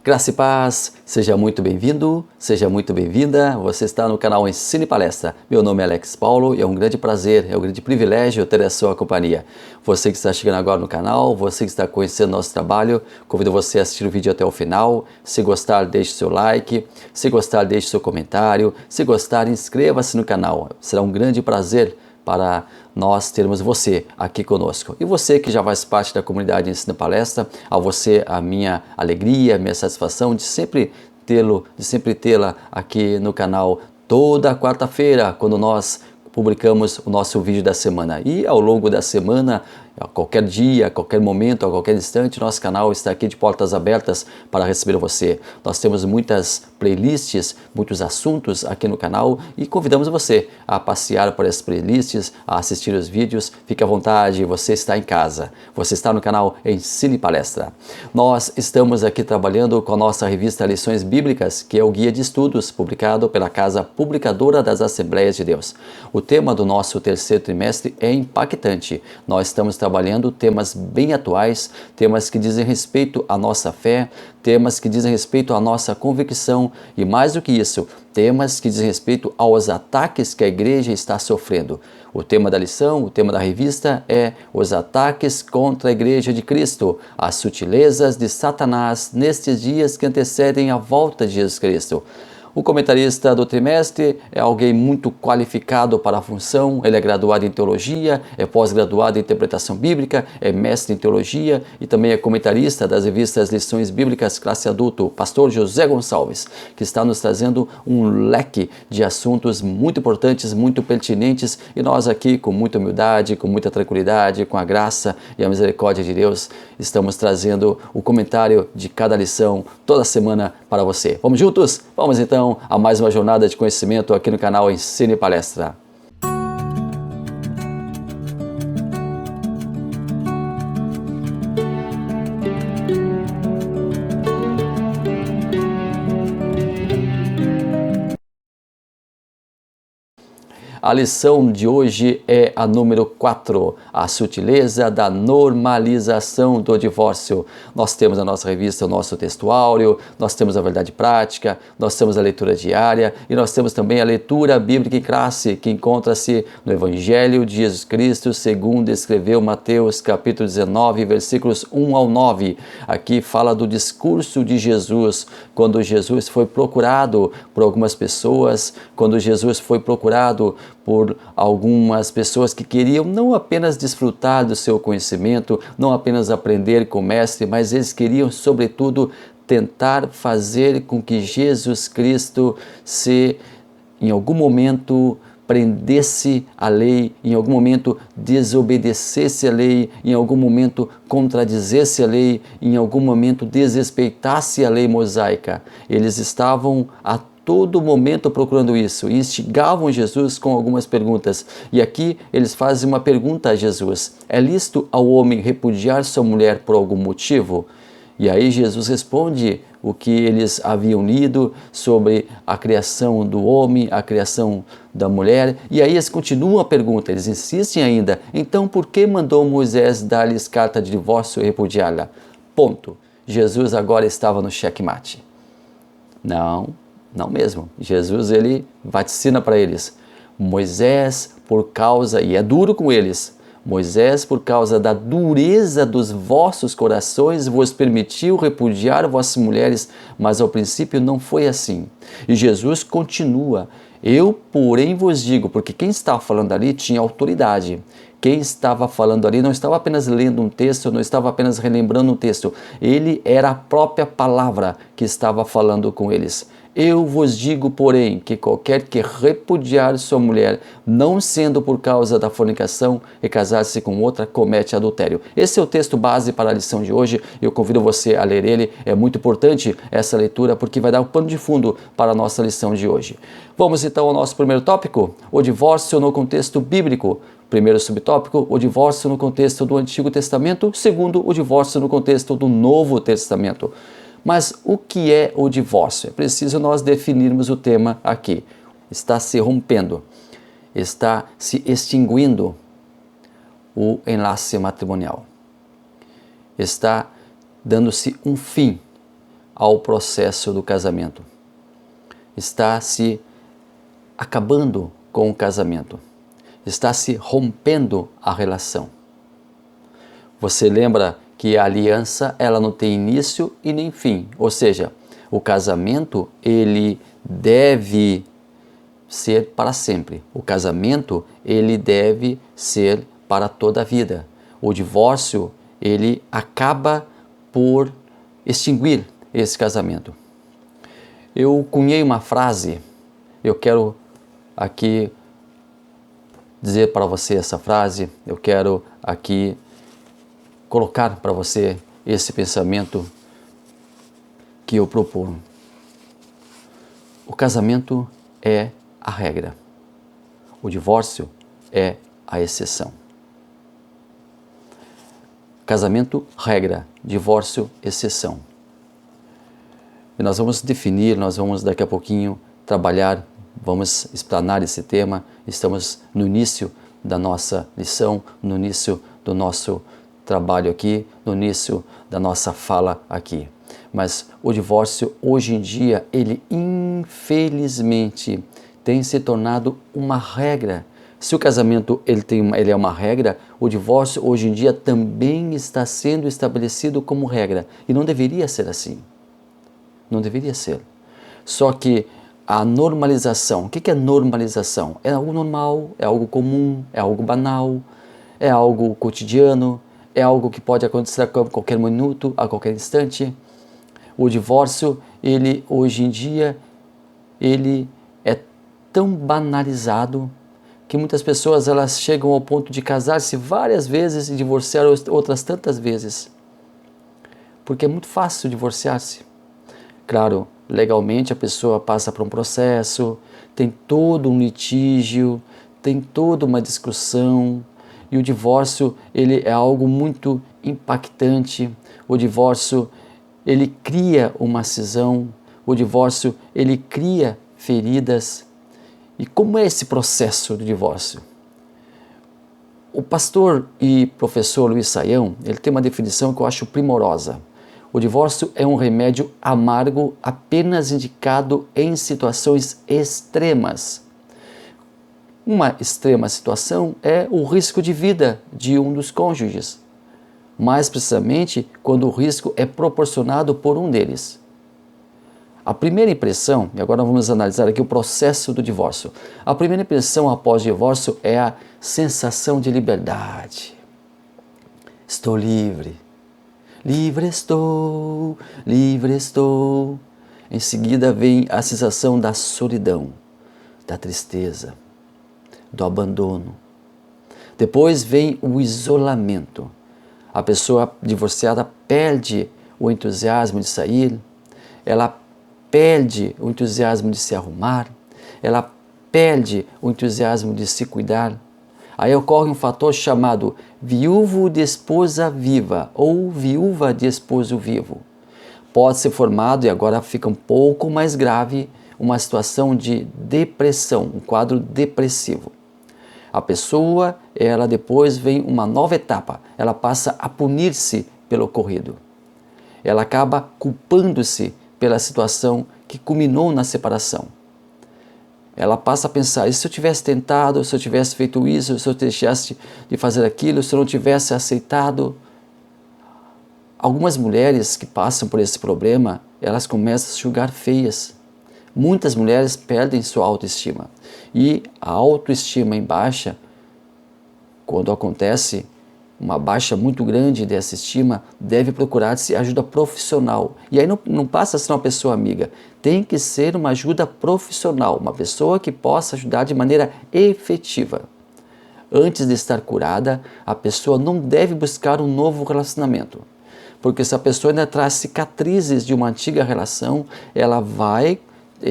Graça e paz, seja muito bem-vindo, seja muito bem-vinda. Você está no canal Ensino e Palestra. Meu nome é Alex Paulo e é um grande prazer, é um grande privilégio ter a sua companhia. Você que está chegando agora no canal, você que está conhecendo nosso trabalho, convido você a assistir o vídeo até o final. Se gostar, deixe seu like. Se gostar, deixe seu comentário. Se gostar, inscreva-se no canal. Será um grande prazer para nós termos você aqui conosco. E você que já faz parte da comunidade Ensino Palestra, a você a minha alegria, a minha satisfação de sempre tê-la aqui no canal toda quarta-feira, quando nós publicamos o nosso vídeo da semana. E ao longo da semana, a qualquer dia, a qualquer momento, a qualquer instante, nosso canal está aqui de portas abertas para receber você. Nós temos muitas playlists, muitos assuntos aqui no canal e convidamos você a passear por essas playlists, a assistir os vídeos. Fique à vontade, você está em casa. Você está no canal Ensino e Palestra. Nós estamos aqui trabalhando com a nossa revista Lições Bíblicas, que é o guia de estudos publicado pela Casa Publicadora das Assembleias de Deus. O tema do nosso terceiro trimestre é impactante. Nós estamos trabalhando temas bem atuais, temas que dizem respeito à nossa fé, temas que dizem respeito à nossa convicção e, mais do que isso, temas que dizem respeito aos ataques que a igreja está sofrendo. O tema da lição, o tema da revista é os ataques contra a igreja de Cristo, as sutilezas de Satanás nestes dias que antecedem a volta de Jesus Cristo. O comentarista do trimestre é alguém muito qualificado para a função. Ele é graduado em teologia, é pós-graduado em interpretação bíblica, é mestre em teologia e também é comentarista das revistas Lições Bíblicas Classe Adulto, pastor José Gonçalves, que está nos trazendo um leque de assuntos muito importantes, muito pertinentes, e nós aqui, com muita humildade, com muita tranquilidade, com a graça e a misericórdia de Deus, estamos trazendo o comentário de cada lição toda semana para você. Vamos juntos? Vamos então a mais uma jornada de conhecimento aqui no canal Ensino e Palestra. A lição de hoje é a número 4, a sutileza da normalização do divórcio. Nós temos na nossa revista o nosso textuário, nós temos a verdade prática, nós temos a leitura diária e nós temos também a leitura bíblica em classe, que encontra-se no Evangelho de Jesus Cristo, segundo escreveu Mateus, capítulo 19, versículos 1 ao 9. Aqui fala do discurso de Jesus, quando Jesus foi procurado por algumas pessoas, quando Jesus foi procurado por algumas pessoas que queriam não apenas desfrutar do seu conhecimento, não apenas aprender com o mestre, mas eles queriam, sobretudo, tentar fazer com que Jesus Cristo em algum momento, prendesse a lei, em algum momento desobedecesse a lei, em algum momento contradizesse a lei, em algum momento desrespeitasse a lei mosaica. Eles estavam a todo momento procurando isso e instigavam Jesus com algumas perguntas. E aqui eles fazem uma pergunta a Jesus: é lícito ao homem repudiar sua mulher por algum motivo? E aí Jesus responde o que eles haviam lido sobre a criação do homem, a criação da mulher. E aí eles continuam a pergunta, eles insistem ainda: então por que mandou Moisés dar-lhes carta de divórcio e repudiá-la? Ponto. Jesus agora estava no checkmate. Não mesmo. Jesus, ele vaticina para eles. Moisés, por causa, e é duro com eles, Moisés, por causa da dureza dos vossos corações, vos permitiu repudiar vossas mulheres, mas ao princípio não foi assim. E Jesus continua: eu, porém, vos digo, porque quem estava falando ali tinha autoridade. Quem estava falando ali não estava apenas lendo um texto, não estava apenas relembrando um texto. Ele era a própria palavra que estava falando com eles. Eu vos digo, porém, que qualquer que repudiar sua mulher, não sendo por causa da fornicação, e casar-se com outra, comete adultério. Esse é o texto base para a lição de hoje. Eu convido você a ler ele. É muito importante essa leitura porque vai dar o pano de fundo para a nossa lição de hoje. Vamos então ao nosso primeiro tópico, o divórcio no contexto bíblico. Primeiro subtópico, o divórcio no contexto do Antigo Testamento. Segundo, o divórcio no contexto do Novo Testamento. Mas o que é o divórcio? É preciso nós definirmos o tema aqui. Está se rompendo, está se extinguindo o enlace matrimonial. Está dando-se um fim ao processo do casamento. Está se acabando com o casamento. Está se rompendo a relação. Você lembra que a aliança ela não tem início e nem fim, ou seja, o casamento ele deve ser para sempre. O casamento ele deve ser para toda a vida. O divórcio ele acaba por extinguir esse casamento. Eu cunhei uma frase, eu quero aqui dizer para você essa frase, eu quero aqui colocar para você esse pensamento que eu proponho. O casamento é a regra, o divórcio é a exceção. Casamento, regra, divórcio, exceção. E nós vamos definir, nós vamos daqui a pouquinho trabalhar, vamos explanar esse tema. Estamos no início da nossa lição, no início do nosso trabalho aqui, no início da nossa fala aqui. Mas o divórcio hoje em dia, ele infelizmente tem se tornado uma regra. Se o casamento ele é uma regra, o divórcio hoje em dia também está sendo estabelecido como regra. E não deveria ser assim. Não deveria ser. Só que a normalização, o que é normalização? É algo normal, é algo comum, é algo banal, é algo cotidiano, é algo que pode acontecer a qualquer minuto, a qualquer instante. O divórcio, ele hoje em dia, ele é tão banalizado que muitas pessoas elas chegam ao ponto de casar-se várias vezes e divorciar outras tantas vezes. Porque é muito fácil divorciar-se. Claro, legalmente a pessoa passa por um processo, tem todo um litígio, tem toda uma discussão, e o divórcio ele é algo muito impactante. O divórcio ele cria uma cisão, o divórcio ele cria feridas. E como é esse processo do divórcio? O pastor e professor Luiz Saião, ele tem uma definição que eu acho primorosa. O divórcio é um remédio amargo apenas indicado em situações extremas. Uma extrema situação é o risco de vida de um dos cônjuges, mais precisamente quando o risco é proporcionado por um deles. A primeira impressão, e agora vamos analisar aqui o processo do divórcio. A primeira impressão após o divórcio é a sensação de liberdade. Estou livre. Livre estou, livre estou. Em seguida vem a sensação da solidão, da tristeza, do abandono. Depois vem o isolamento. A pessoa divorciada perde o entusiasmo de sair, ela perde o entusiasmo de se arrumar, ela perde o entusiasmo de se cuidar. Aí ocorre um fator chamado viúvo de esposa viva ou viúva de esposo vivo. Pode ser formado, e agora fica um pouco mais grave, uma situação de depressão, um quadro depressivo. A pessoa, ela depois vem uma nova etapa, ela passa a punir-se pelo ocorrido. Ela acaba culpando-se pela situação que culminou na separação. Ela passa a pensar, e se eu tivesse tentado, se eu tivesse feito isso, se eu deixasse de fazer aquilo, se eu não tivesse aceitado? Algumas mulheres que passam por esse problema, elas começam a se julgar feias. Muitas mulheres perdem sua autoestima. E a autoestima em baixa, quando acontece uma baixa muito grande dessa estima, deve procurar-se ajuda profissional. E aí não passa a ser uma pessoa amiga, tem que ser uma ajuda profissional, uma pessoa que possa ajudar de maneira efetiva. Antes de estar curada, a pessoa não deve buscar um novo relacionamento. Porque se a pessoa ainda traz cicatrizes de uma antiga relação, ela vai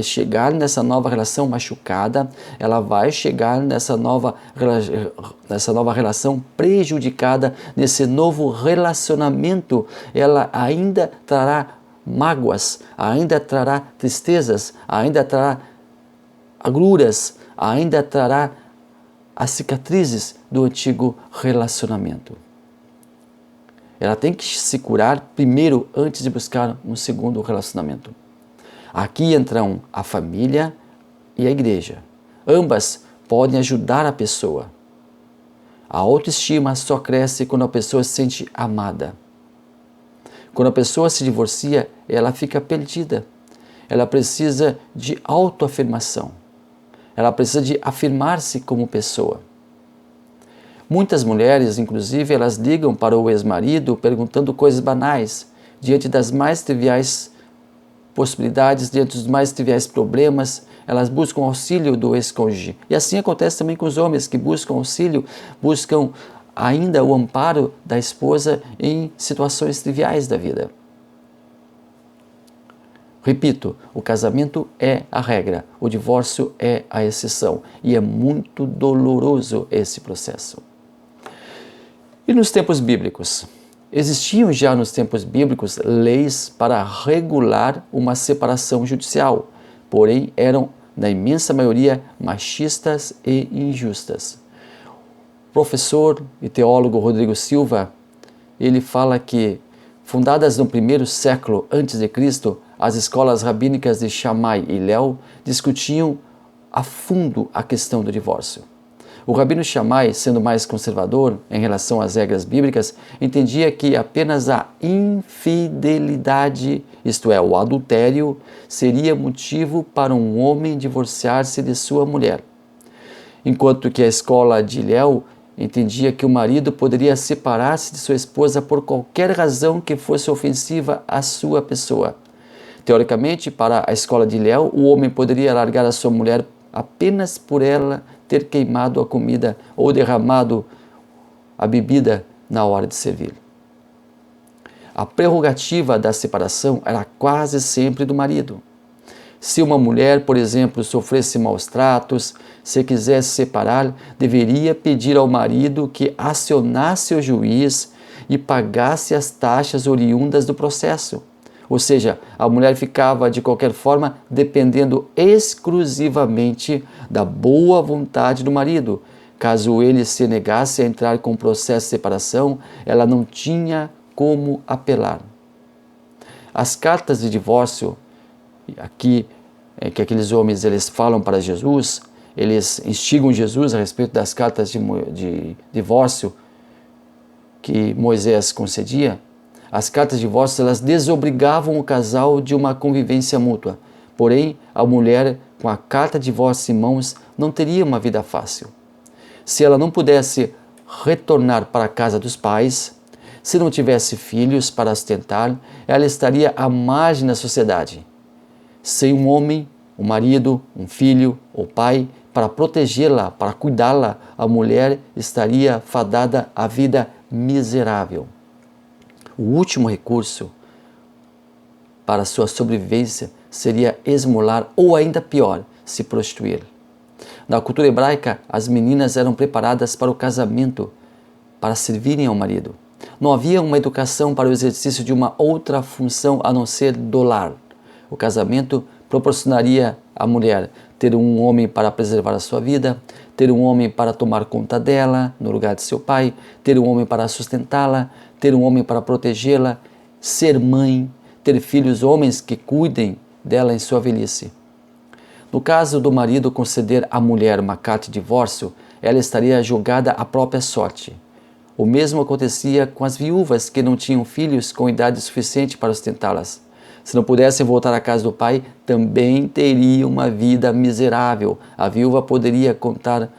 chegar nessa nova relação machucada, ela vai chegar nessa nova relação prejudicada, nesse novo relacionamento, ela ainda trará mágoas, ainda trará tristezas, ainda trará agruras, ainda trará as cicatrizes do antigo relacionamento. Ela tem que se curar primeiro antes de buscar um segundo relacionamento. Aqui entram a família e a igreja. Ambas podem ajudar a pessoa. A autoestima só cresce quando a pessoa se sente amada. Quando a pessoa se divorcia, ela fica perdida. Ela precisa de autoafirmação. Ela precisa de afirmar-se como pessoa. Muitas mulheres, inclusive, elas ligam para o ex-marido perguntando coisas banais, diante das mais triviais possibilidades, diante dos mais triviais problemas, elas buscam auxílio do ex-cônjuge. E assim acontece também com os homens que buscam auxílio, buscam ainda o amparo da esposa em situações triviais da vida. Repito, o casamento é a regra, o divórcio é a exceção, e é muito doloroso esse processo. E nos tempos bíblicos? Existiam já nos tempos bíblicos leis para regular uma separação judicial, porém eram, na imensa maioria, machistas e injustas. O professor e teólogo Rodrigo Silva, ele fala que, fundadas no primeiro século a.C., as escolas rabínicas de Shammai e Hillel discutiam a fundo a questão do divórcio. O rabino Shammai, sendo mais conservador em relação às regras bíblicas, entendia que apenas a infidelidade, isto é, o adultério, seria motivo para um homem divorciar-se de sua mulher. Enquanto que a escola de Hillel entendia que o marido poderia separar-se de sua esposa por qualquer razão que fosse ofensiva à sua pessoa. Teoricamente, para a escola de Hillel, o homem poderia largar a sua mulher apenas por ela ter queimado a comida ou derramado a bebida na hora de servir. A prerrogativa da separação era quase sempre do marido. Se uma mulher, por exemplo, sofresse maus tratos, se quisesse separar, deveria pedir ao marido que acionasse o juiz e pagasse as taxas oriundas do processo. Ou seja, a mulher ficava, de qualquer forma, dependendo exclusivamente da boa vontade do marido. Caso ele se negasse a entrar com o processo de separação, ela não tinha como apelar. As cartas de divórcio, aqui que aqueles homens eles falam para Jesus, eles instigam Jesus a respeito das cartas de divórcio que Moisés concedia. As cartas de divórcio elas desobrigavam o casal de uma convivência mútua. Porém, a mulher com a carta de divórcio em mãos não teria uma vida fácil. Se ela não pudesse retornar para a casa dos pais, se não tivesse filhos para sustentar, ela estaria à margem da sociedade. Sem um homem, um marido, um filho ou pai para protegê-la, para cuidá-la, a mulher estaria fadada à vida miserável. O último recurso para sua sobrevivência seria esmolar ou, ainda pior, se prostituir. Na cultura hebraica, as meninas eram preparadas para o casamento, para servirem ao marido. Não havia uma educação para o exercício de uma outra função a não ser do lar. O casamento proporcionaria à mulher ter um homem para preservar a sua vida, ter um homem para tomar conta dela no lugar de seu pai, ter um homem para sustentá-la, ter um homem para protegê-la, ser mãe, ter filhos homens que cuidem dela em sua velhice. No caso do marido conceder à mulher uma carta de divórcio, ela estaria jogada à própria sorte. O mesmo acontecia com as viúvas que não tinham filhos com idade suficiente para sustentá-las. Se não pudessem voltar à casa do pai, também teriam uma vida miserável. A viúva poderia contar,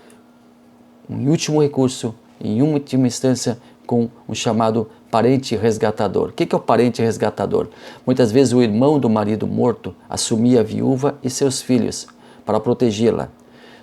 em último recurso, em última instância, com um chamado parente resgatador. O que é o parente resgatador? Muitas vezes o irmão do marido morto assumia a viúva e seus filhos para protegê-la.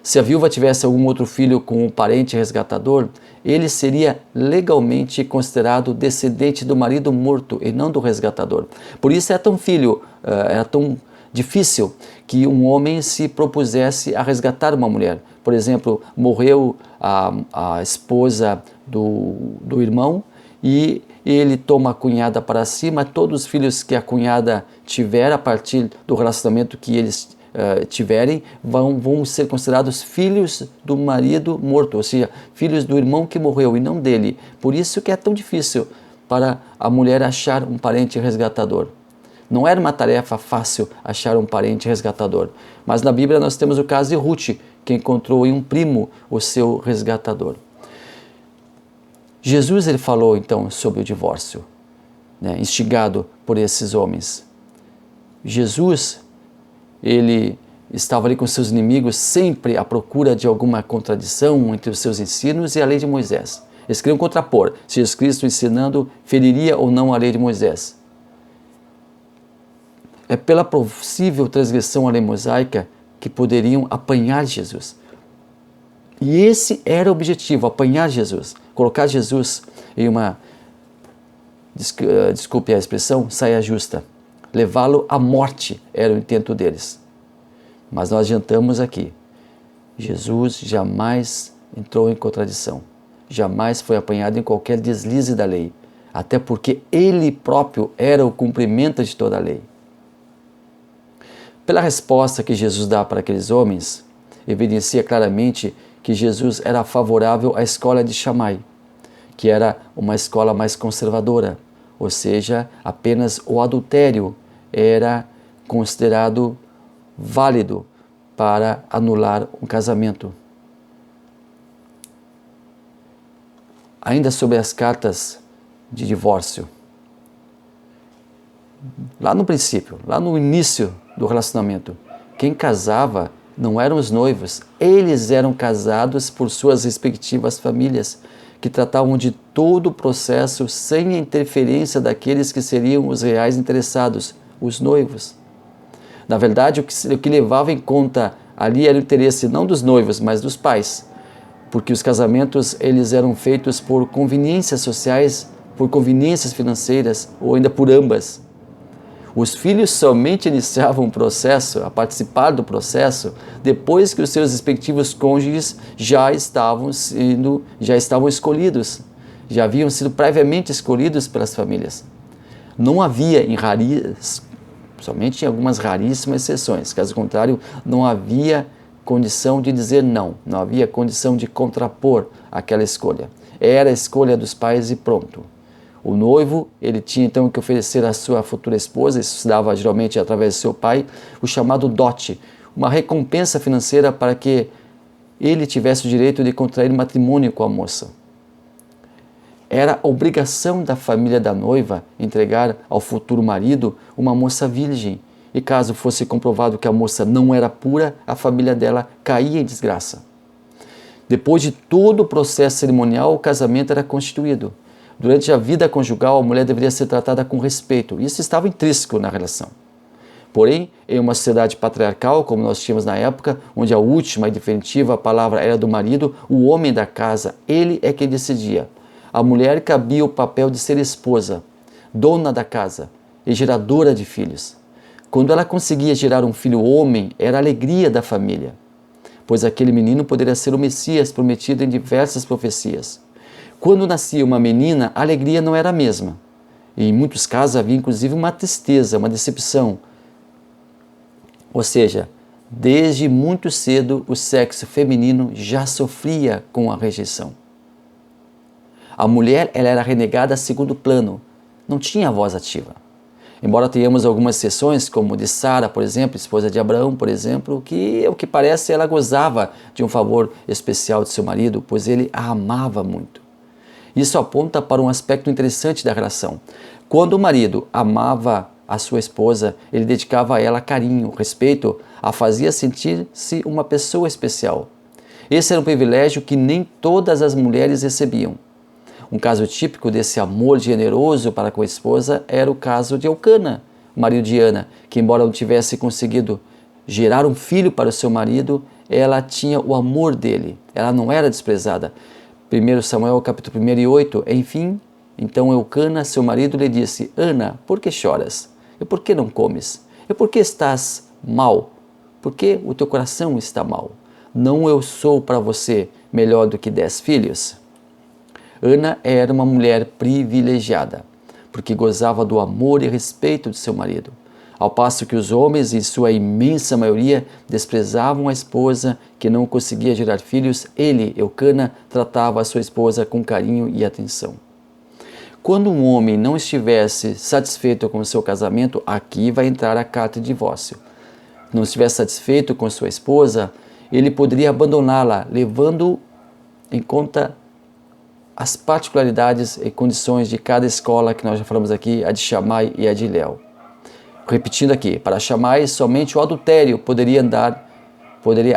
Se a viúva tivesse algum outro filho com um parente resgatador, ele seria legalmente considerado descendente do marido morto e não do resgatador. Por isso era tão difícil que um homem se propusesse a resgatar uma mulher. Por exemplo, morreu a esposa do irmão e ele toma a cunhada para si, mas todos os filhos que a cunhada tiver a partir do relacionamento que eles tiverem vão ser considerados filhos do marido morto, ou seja, filhos do irmão que morreu e não dele. Por isso que é tão difícil para a mulher achar um parente resgatador. Não era uma tarefa fácil achar um parente resgatador, mas na Bíblia nós temos o caso de Ruth, que encontrou em um primo o seu resgatador. Jesus ele falou então sobre o divórcio, instigado por esses homens. Jesus, ele estava ali com seus inimigos, sempre à procura de alguma contradição entre os seus ensinos e a lei de Moisés. Eles queriam contrapor se Jesus Cristo ensinando feriria ou não a lei de Moisés. É pela possível transgressão à lei mosaica que poderiam apanhar Jesus. E esse era o objetivo, apanhar Jesus, colocar Jesus em uma, desculpe a expressão, saia justa. Levá-lo à morte era o intento deles. Mas nós adiantamos aqui, Jesus jamais entrou em contradição, jamais foi apanhado em qualquer deslize da lei, até porque ele próprio era o cumprimento de toda a lei. Pela resposta que Jesus dá para aqueles homens, evidencia claramente que Jesus era favorável à escola de Shammai, que era uma escola mais conservadora, ou seja, apenas o adultério era considerado válido para anular um casamento. Ainda sobre as cartas de divórcio. Lá no princípio, lá no início do relacionamento, quem casava não eram os noivos, eles eram casados por suas respectivas famílias, que tratavam de todo o processo sem a interferência daqueles que seriam os reais interessados, os noivos. Na verdade, o que levava em conta ali era o interesse não dos noivos, mas dos pais, porque os casamentos eles eram feitos por conveniências sociais, por conveniências financeiras ou ainda por ambas. Os filhos somente iniciavam o processo, a participar do processo, depois que os seus respectivos cônjuges já estavam escolhidos, já haviam sido previamente escolhidos pelas famílias. Não havia, somente em algumas raríssimas exceções, caso contrário, não havia condição de dizer não, não havia condição de contrapor aquela escolha. Era a escolha dos pais e pronto. O noivo, ele tinha então que oferecer à sua futura esposa, isso se dava geralmente através do seu pai, o chamado dote, uma recompensa financeira para que ele tivesse o direito de contrair matrimônio com a moça. Era obrigação da família da noiva entregar ao futuro marido uma moça virgem, e caso fosse comprovado que a moça não era pura, a família dela caía em desgraça. Depois de todo o processo cerimonial, o casamento era constituído. Durante a vida conjugal, a mulher deveria ser tratada com respeito. Isso estava intrínseco na relação. Porém, em uma sociedade patriarcal, como nós tínhamos na época, onde a última e definitiva palavra era do marido, o homem da casa, ele é quem decidia. A mulher cabia o papel de ser esposa, dona da casa e geradora de filhos. Quando ela conseguia gerar um filho homem, era a alegria da família, pois aquele menino poderia ser o Messias prometido em diversas profecias. Quando nascia uma menina, a alegria não era a mesma. E em muitos casos havia inclusive uma tristeza, uma decepção. Ou seja, desde muito cedo o sexo feminino já sofria com a rejeição. A mulher ela era renegada a segundo plano, não tinha voz ativa. Embora tenhamos algumas exceções, como de Sara, por exemplo, esposa de Abraão, por exemplo, que, ao que parece, ela gozava de um favor especial de seu marido, pois ele a amava muito. Isso aponta para um aspecto interessante da relação. Quando o marido amava a sua esposa, ele dedicava a ela carinho, respeito, a fazia sentir-se uma pessoa especial. Esse era um privilégio que nem todas as mulheres recebiam. Um caso típico desse amor generoso para com a esposa era o caso de Elcana, marido de Ana, que embora não tivesse conseguido gerar um filho para o seu marido, ela tinha o amor dele, ela não era desprezada. 1 Samuel capítulo 1 e 8, enfim, então Elcana, seu marido, lhe disse: Ana, por que choras? E por que não comes? E por que estás mal? Por que o teu coração está mal? Não eu sou para você melhor do que 10 filhos? Ana era uma mulher privilegiada, porque gozava do amor e respeito de seu marido, ao passo que os homens, em sua imensa maioria, desprezavam a esposa que não conseguia gerar filhos. Ele, Elcana, tratava a sua esposa com carinho e atenção. Quando um homem não estivesse satisfeito com o seu casamento, aqui vai entrar a carta de divórcio. Não estivesse satisfeito com sua esposa, ele poderia abandoná-la, levando em conta as particularidades e condições de cada escola que nós já falamos aqui, a de Shammai e a de Hillel. Repetindo aqui, para Shammai, somente o adultério poderia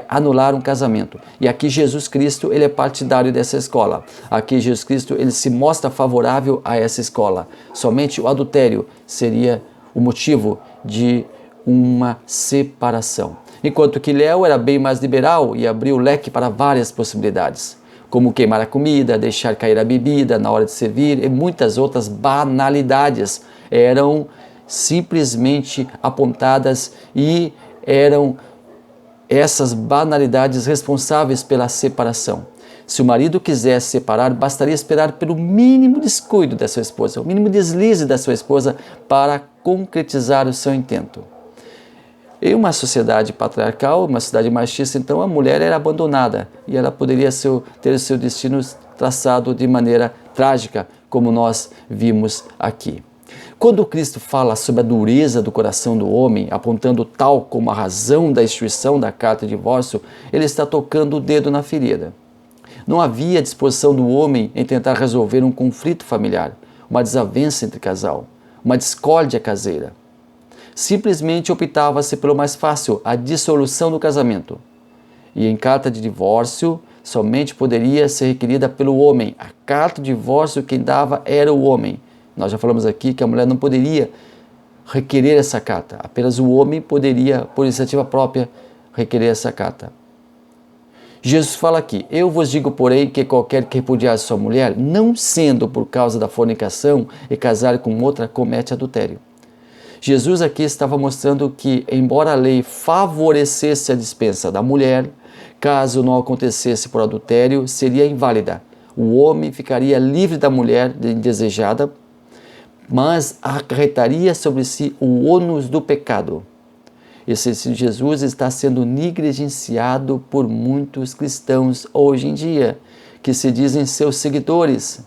anular um casamento. E aqui Jesus Cristo, ele é partidário dessa escola. Aqui Jesus Cristo, ele se mostra favorável a essa escola. Somente o adultério seria o motivo de uma separação. Enquanto que Hillel era bem mais liberal e abriu o leque para várias possibilidades, como queimar a comida, deixar cair a bebida na hora de servir e muitas outras banalidades eram simplesmente apontadas e eram essas banalidades responsáveis pela separação. Se o marido quisesse separar, bastaria esperar pelo mínimo descuido da sua esposa, o mínimo deslize da sua esposa para concretizar o seu intento. Em uma sociedade patriarcal, uma sociedade machista, então a mulher era abandonada e ela poderia ter o seu destino traçado de maneira trágica, como nós vimos aqui. Quando Cristo fala sobre a dureza do coração do homem, apontando tal como a razão da instituição da carta de divórcio, ele está tocando o dedo na ferida. Não havia disposição do homem em tentar resolver um conflito familiar, uma desavença entre casal, uma discórdia caseira. Simplesmente optava-se pelo mais fácil, a dissolução do casamento. E em carta de divórcio, somente poderia ser requerida pelo homem. A carta de divórcio quem dava era o homem. Nós já falamos aqui que a mulher não poderia requerer essa carta. Apenas o homem poderia, por iniciativa própria, requerer essa carta. Jesus fala aqui, eu vos digo, porém, que qualquer que repudiar sua mulher, não sendo por causa da fornicação e casar com outra, comete adultério. Jesus aqui estava mostrando que, embora a lei favorecesse a dispensa da mulher, caso não acontecesse por adultério, seria inválida. O homem ficaria livre da mulher indesejada, mas acarretaria sobre si o ônus do pecado. Esse Jesus está sendo negligenciado por muitos cristãos hoje em dia, que se dizem seus seguidores.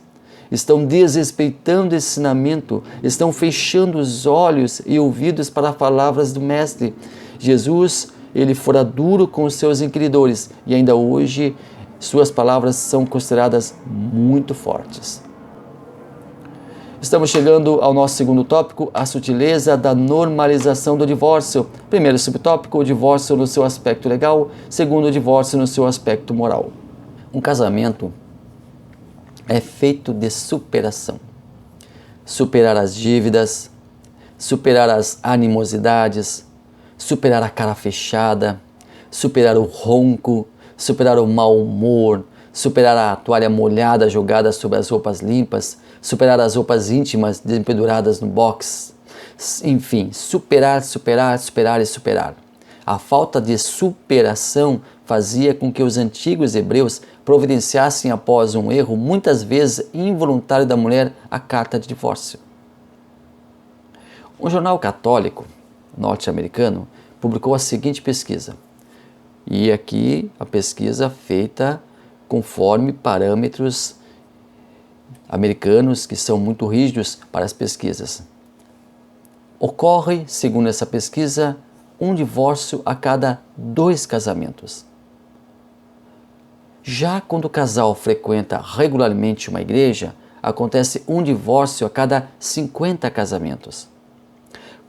Estão desrespeitando esse ensinamento, estão fechando os olhos e ouvidos para as palavras do Mestre. Jesus, ele fora duro com os seus inquiridores e ainda hoje suas palavras são consideradas muito fortes. Estamos chegando ao nosso segundo tópico, a sutileza da normalização do divórcio. Primeiro subtópico, o divórcio no seu aspecto legal. Segundo, o divórcio no seu aspecto moral. Um casamento é feito de superação. Superar as dívidas, superar as animosidades, superar a cara fechada, superar o ronco, superar o mau humor, superar a toalha molhada jogada sobre as roupas limpas, superar as roupas íntimas penduradas no box. Enfim, superar. A falta de superação fazia com que os antigos hebreus providenciassem após um erro, muitas vezes involuntário da mulher, a carta de divórcio. Um jornal católico norte-americano publicou a seguinte pesquisa. E aqui a pesquisa feita conforme parâmetros americanos que são muito rígidos para as pesquisas. Ocorre, segundo essa pesquisa, um divórcio a cada 2 casamentos. Já quando o casal frequenta regularmente uma igreja, acontece um divórcio a cada 50 casamentos.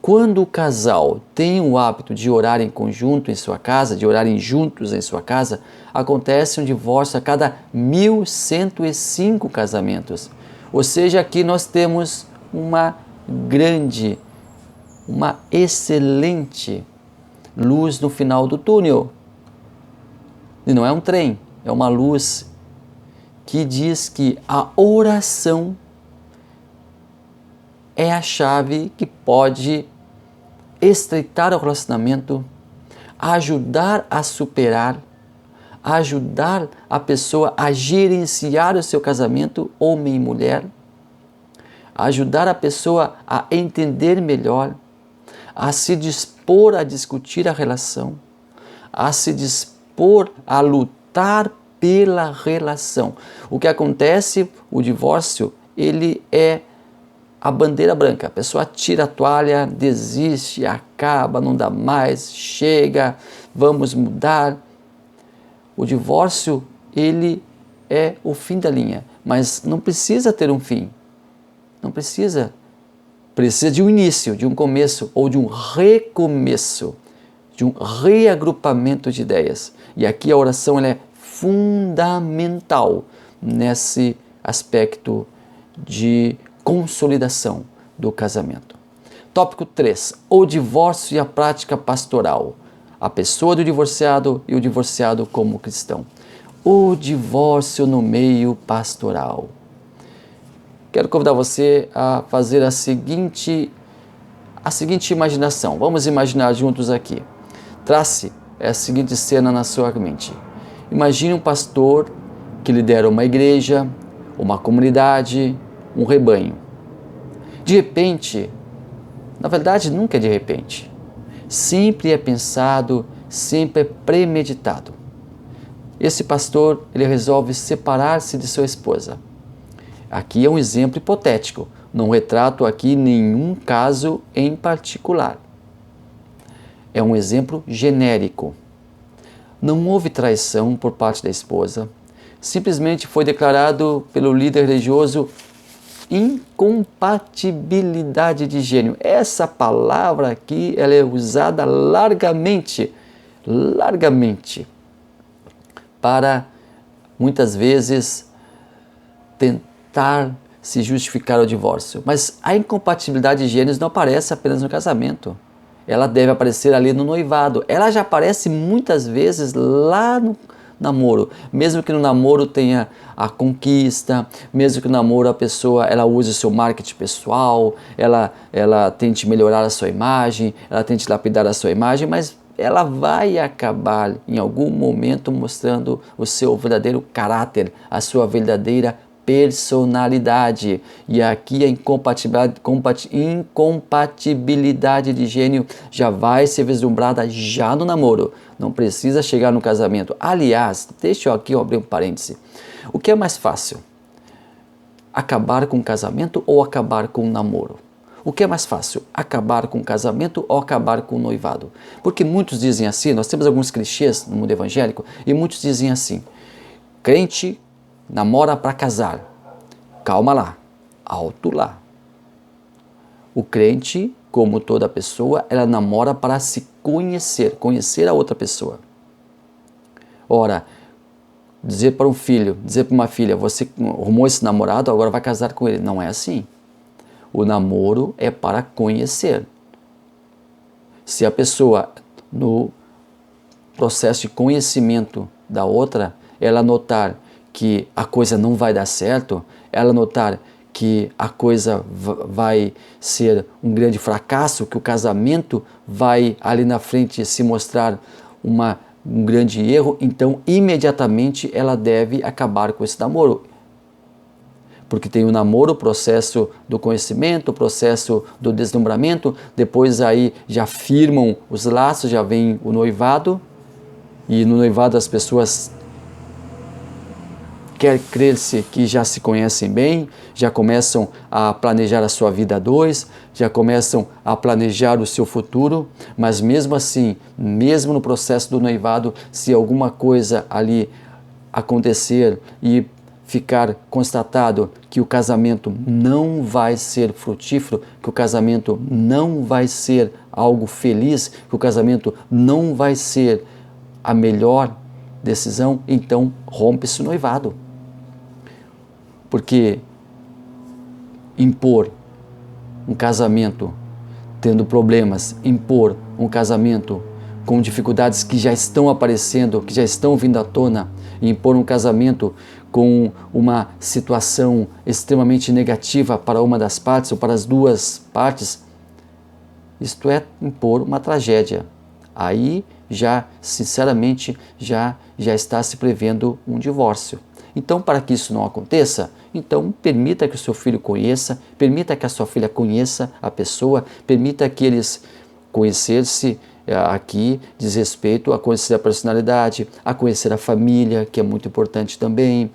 Quando o casal tem o hábito de orar em conjunto em sua casa, de orarem juntos em sua casa, acontece um divórcio a cada 1.105 casamentos. Ou seja, aqui nós temos uma excelente luz no final do túnel. E não é um trem, é uma luz que diz que a oração é a chave que pode estreitar o relacionamento, ajudar a superar, ajudar a pessoa a gerenciar o seu casamento, homem e mulher, ajudar a pessoa a entender melhor, a se dispor a discutir a relação, a se dispor a lutar pela relação. O que acontece, o divórcio, ele é a bandeira branca. A pessoa tira a toalha, desiste, acaba, não dá mais, chega, vamos mudar. O divórcio, ele é o fim da linha, mas não precisa ter um fim. Não precisa. Precisa de um início, de um começo ou de um recomeço, de um reagrupamento de ideias. E aqui a oração ela é fundamental nesse aspecto de consolidação do casamento. Tópico 3. O divórcio e a prática pastoral. A pessoa do divorciado e o divorciado como cristão. O divórcio no meio pastoral. Quero convidar você a fazer a seguinte imaginação. Vamos imaginar juntos aqui. Trace a seguinte cena na sua mente. Imagine um pastor que lidera uma igreja, uma comunidade, um rebanho. De repente, na verdade nunca é de repente, sempre é pensado, sempre é premeditado. Esse pastor, ele resolve separar-se de sua esposa. Aqui é um exemplo hipotético, não retrato aqui nenhum caso em particular. É um exemplo genérico. Não houve traição por parte da esposa, simplesmente foi declarado pelo líder religioso incompatibilidade de gênero. Essa palavra aqui ela é usada largamente para muitas vezes tentar se justificar o divórcio. Mas a incompatibilidade de gêneros não aparece apenas no casamento. Ela deve aparecer ali no noivado. Ela já aparece muitas vezes lá no namoro. Mesmo que no namoro tenha a conquista, mesmo que no namoro a pessoa ela use o seu marketing pessoal, ela tente melhorar a sua imagem, ela tente lapidar a sua imagem, mas ela vai acabar em algum momento mostrando o seu verdadeiro caráter, a sua verdadeira personalidade. E aqui a incompatibilidade de gênero já vai ser vislumbrada já no namoro. Não precisa chegar no casamento. Aliás, deixa eu aqui abrir um parêntese. O que é mais fácil? Acabar com o casamento ou acabar com o namoro? O que é mais fácil? Acabar com o casamento ou acabar com o noivado? Porque muitos dizem assim, nós temos alguns clichês no mundo evangélico, e muitos dizem assim: crente namora para casar. Calma lá, alto lá. O crente, como toda pessoa, ela namora para se conhecer a outra pessoa. Ora, dizer para um filho, dizer para uma filha, você arrumou esse namorado, agora vai casar com ele. Não é assim. O namoro é para conhecer. Se a pessoa, no processo de conhecimento da outra, ela notar que a coisa não vai dar certo, ela notar que a coisa vai ser um grande fracasso, que o casamento vai ali na frente se mostrar um grande erro, então imediatamente ela deve acabar com esse namoro. Porque tem o namoro, o processo do conhecimento, o processo do deslumbramento, depois aí já firmam os laços, já vem o noivado, e no noivado as pessoas quer crer-se que já se conhecem bem, já começam a planejar a sua vida a dois, já começam a planejar o seu futuro, mas mesmo assim, mesmo no processo do noivado, se alguma coisa ali acontecer e ficar constatado que o casamento não vai ser frutífero, que o casamento não vai ser algo feliz, que o casamento não vai ser a melhor decisão, então rompe-se o noivado. Porque impor um casamento tendo problemas, impor um casamento com dificuldades que já estão aparecendo, que já estão vindo à tona, impor um casamento com uma situação extremamente negativa para uma das partes ou para as duas partes, isto é impor uma tragédia. Aí já, sinceramente, já está se prevendo um divórcio. Então, para que isso não aconteça, então permita que o seu filho conheça, permita que a sua filha conheça a pessoa, permita que eles conhecer-se aqui diz respeito a conhecer a personalidade, a conhecer a família, que é muito importante também,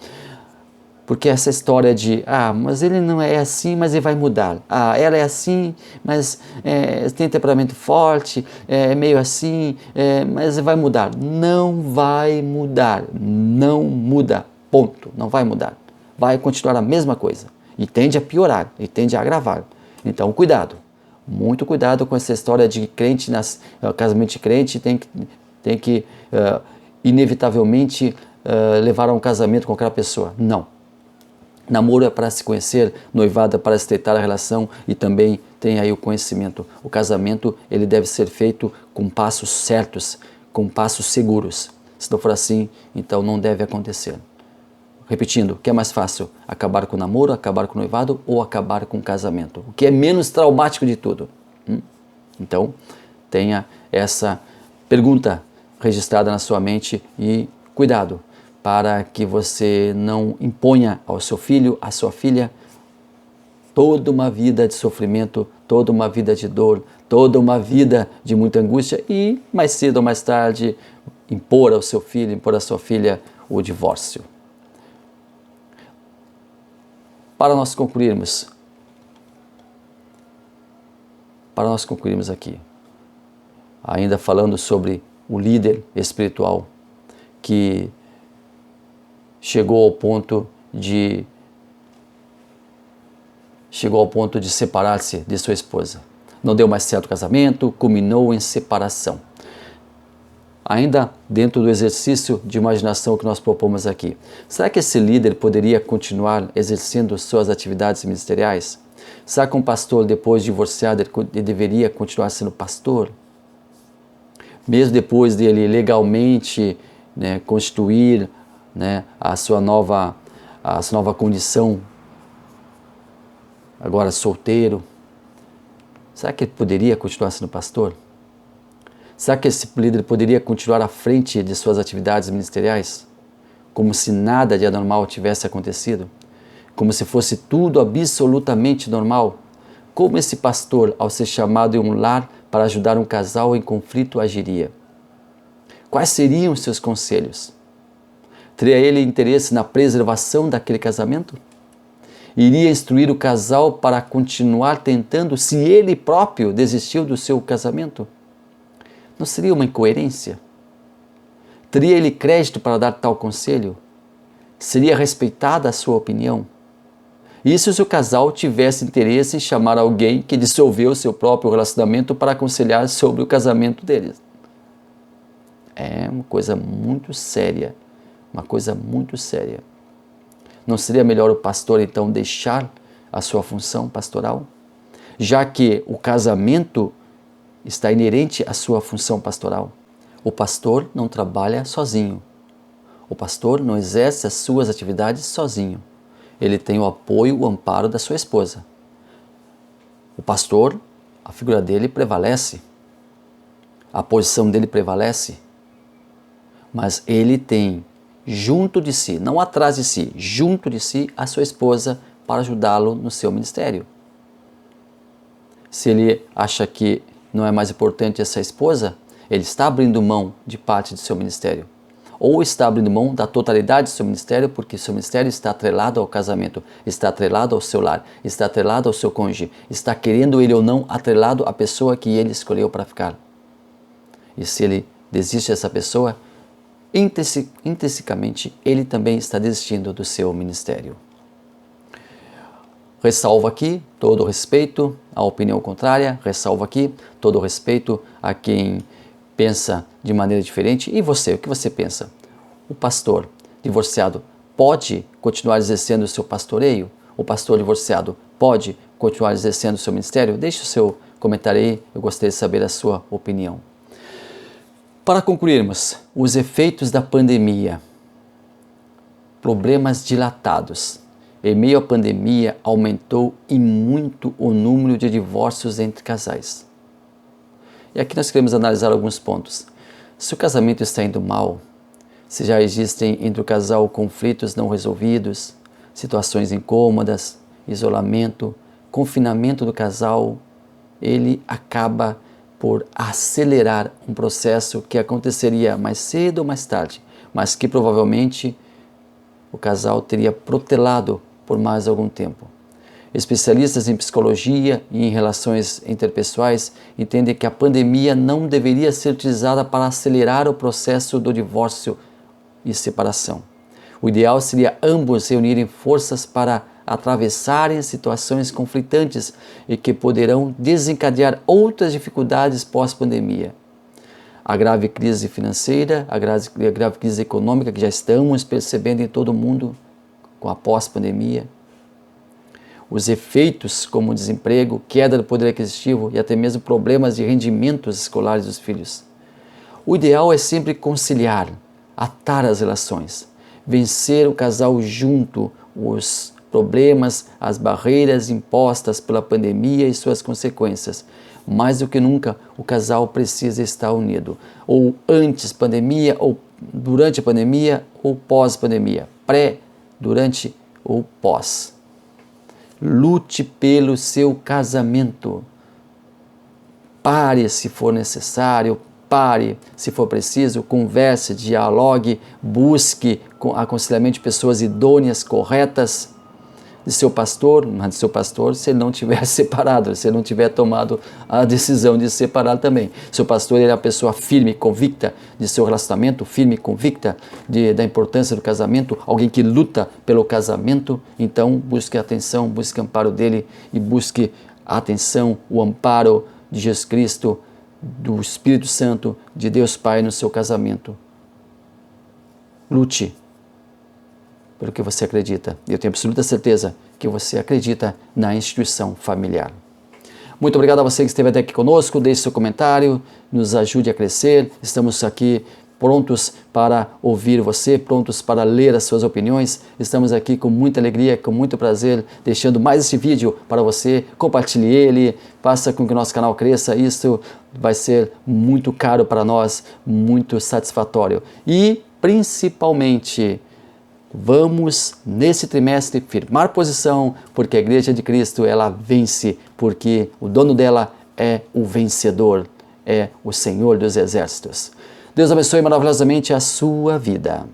Porque essa história de, mas ele não é assim, mas ele vai mudar. Ela é assim, mas tem temperamento forte, é meio assim, mas vai mudar. Não vai mudar, não muda, ponto, não vai mudar. Vai continuar a mesma coisa e tende a piorar, e tende a agravar. Então, cuidado, muito cuidado com essa história de crente, casamento de crente tem que inevitavelmente levar a um casamento com aquela pessoa. Não. Namoro é para se conhecer, noivado é para estreitar a relação e também tem aí o conhecimento. O casamento ele deve ser feito com passos certos, com passos seguros. Se não for assim, então não deve acontecer. Repetindo, o que é mais fácil? Acabar com o namoro, acabar com o noivado ou acabar com o casamento? O que é menos traumático de tudo? Então, tenha essa pergunta registrada na sua mente e cuidado para que você não imponha ao seu filho, à sua filha, toda uma vida de sofrimento, toda uma vida de dor, toda uma vida de muita angústia e, mais cedo ou mais tarde, impor ao seu filho, impor à sua filha o divórcio. Para nós concluirmos aqui, ainda falando sobre o líder espiritual que chegou ao ponto de separar-se de sua esposa. Não deu mais certo o casamento, culminou em separação. Ainda dentro do exercício de imaginação que nós propomos aqui, será que esse líder poderia continuar exercendo suas atividades ministeriais? Será que um pastor, depois de divorciado, ele deveria continuar sendo pastor? Mesmo depois dele legalmente constituir a sua nova condição, agora solteiro, será que ele poderia continuar sendo pastor? Será que esse líder poderia continuar à frente de suas atividades ministeriais? Como se nada de anormal tivesse acontecido? Como se fosse tudo absolutamente normal? Como esse pastor, ao ser chamado em um lar para ajudar um casal em conflito, agiria? Quais seriam os seus conselhos? Teria ele interesse na preservação daquele casamento? Iria instruir o casal para continuar tentando se ele próprio desistiu do seu casamento? Não seria uma incoerência? Teria ele crédito para dar tal conselho? Seria respeitada a sua opinião? Isso se o casal tivesse interesse em chamar alguém que dissolveu seu próprio relacionamento para aconselhar sobre o casamento deles. É uma coisa muito séria, uma coisa muito séria. Não seria melhor o pastor então deixar a sua função pastoral? Já que o casamento está inerente à sua função pastoral. O pastor não trabalha sozinho. O pastor não exerce as suas atividades sozinho. Ele tem o apoio, o amparo da sua esposa. O pastor, a figura dele prevalece. A posição dele prevalece. Mas ele tem junto de si, não atrás de si, junto de si, a sua esposa para ajudá-lo no seu ministério. Se ele acha que não é mais importante essa esposa, ele está abrindo mão de parte do seu ministério. Ou está abrindo mão da totalidade do seu ministério, porque seu ministério está atrelado ao casamento, está atrelado ao seu lar, está atrelado ao seu cônjuge, está querendo ele ou não atrelado à pessoa que ele escolheu para ficar. E se ele desiste dessa pessoa, intrinsecamente ele também está desistindo do seu ministério. Ressalvo aqui todo o respeito à opinião contrária, ressalvo aqui todo o respeito a quem pensa de maneira diferente. E você, o que você pensa? O pastor divorciado pode continuar exercendo o seu pastoreio? O pastor divorciado pode continuar exercendo o seu ministério? Deixe o seu comentário aí, eu gostaria de saber a sua opinião. Para concluirmos, os efeitos da pandemia, problemas dilatados. Em meio à pandemia, aumentou e muito o número de divórcios entre casais. E aqui nós queremos analisar alguns pontos. Se o casamento está indo mal, se já existem entre o casal conflitos não resolvidos, situações incômodas, isolamento, confinamento do casal, ele acaba por acelerar um processo que aconteceria mais cedo ou mais tarde, mas que provavelmente o casal teria protelado por mais algum tempo. Especialistas em psicologia e em relações interpessoais entendem que a pandemia não deveria ser utilizada para acelerar o processo do divórcio e separação. O ideal seria ambos reunirem forças para atravessarem situações conflitantes e que poderão desencadear outras dificuldades pós-pandemia. A grave crise financeira, a grave crise econômica que já estamos percebendo em todo o mundo com a pós-pandemia, os efeitos como desemprego, queda do poder aquisitivo e até mesmo problemas de rendimentos escolares dos filhos. O ideal é sempre conciliar, atar as relações, vencer o casal junto, os problemas, as barreiras impostas pela pandemia e suas consequências. Mais do que nunca, o casal precisa estar unido, ou antes pandemia, ou durante a pandemia, ou pós-pandemia, pré, durante ou pós. Lute pelo seu casamento. Pare se for necessário, pare se for preciso, converse, dialogue, busque aconselhamento de pessoas idôneas, corretas, de seu pastor, mas de seu pastor se ele não tiver separado, se ele não tiver tomado a decisão de separar também. Seu pastor ele é a pessoa firme, convicta de seu relacionamento, firme, convicta da importância do casamento, alguém que luta pelo casamento, então busque a atenção, busque o amparo dele e busque a atenção, o amparo de Jesus Cristo, do Espírito Santo, de Deus Pai no seu casamento. Lute pelo que você acredita. Eu tenho absoluta certeza que você acredita na instituição familiar. Muito obrigado a você que esteve até aqui conosco. Deixe seu comentário, nos ajude a crescer. Estamos aqui prontos para ouvir você, prontos para ler as suas opiniões. Estamos aqui com muita alegria, com muito prazer, deixando mais esse vídeo para você. Compartilhe ele, faça com que o nosso canal cresça. Isso vai ser muito caro para nós, muito satisfatório. E, principalmente, vamos, nesse trimestre, firmar posição, porque a Igreja de Cristo, ela vence, porque o dono dela é o vencedor, é o Senhor dos Exércitos. Deus abençoe maravilhosamente a sua vida.